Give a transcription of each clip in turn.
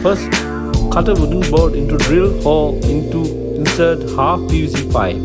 First, cut a wooden board into drill hole into insert half PVC pipe.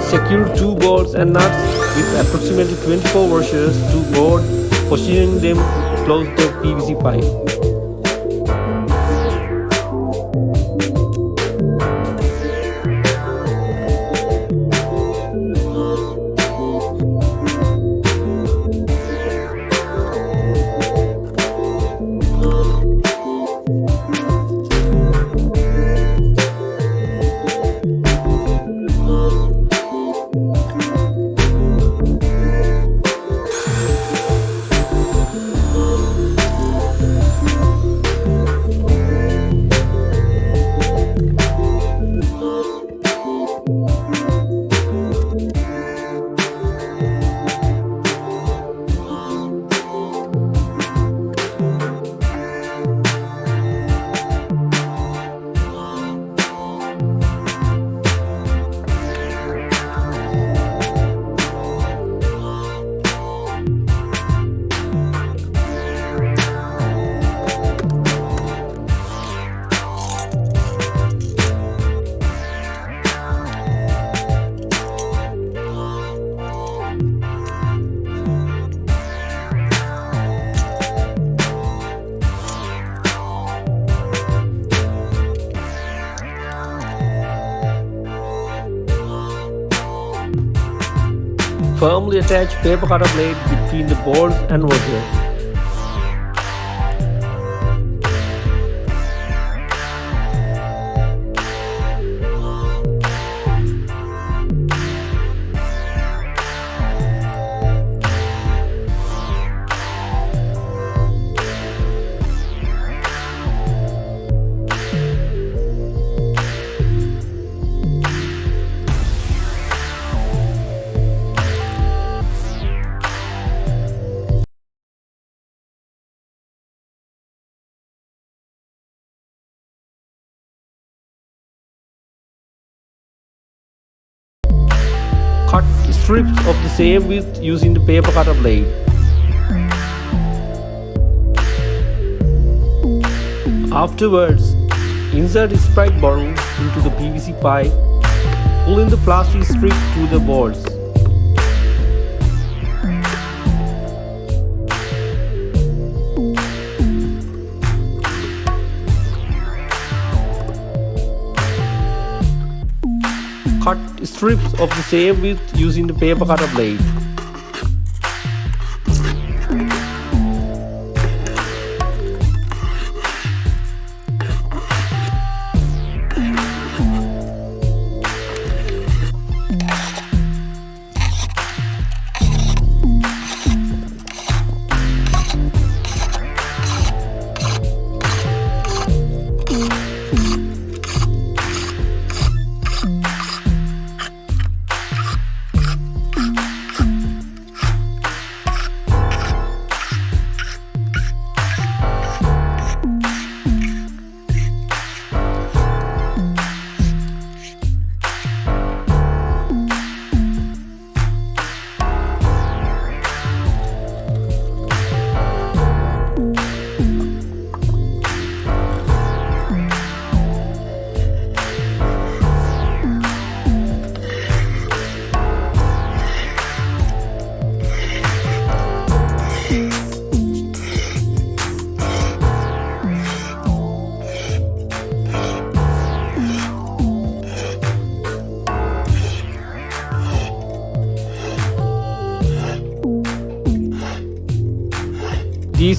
Secure two bolts and nuts with approximately 24 washers to board, positioning them to close the PVC pipe. Firmly attach paper cutter blade between the bolts and washers. Cut strips of the same width using the paper cutter blade. Afterwards, insert a Sprite bottle into the PVC pipe, pulling the plastic strip to the bolts. Cut strips of the same width using the paper cutter blade.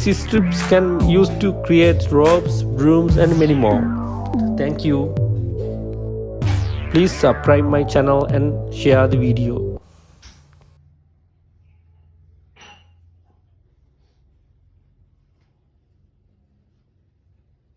PVC strips can use to create ropes, brooms and many more. Thank you. Please subscribe my channel and share the video.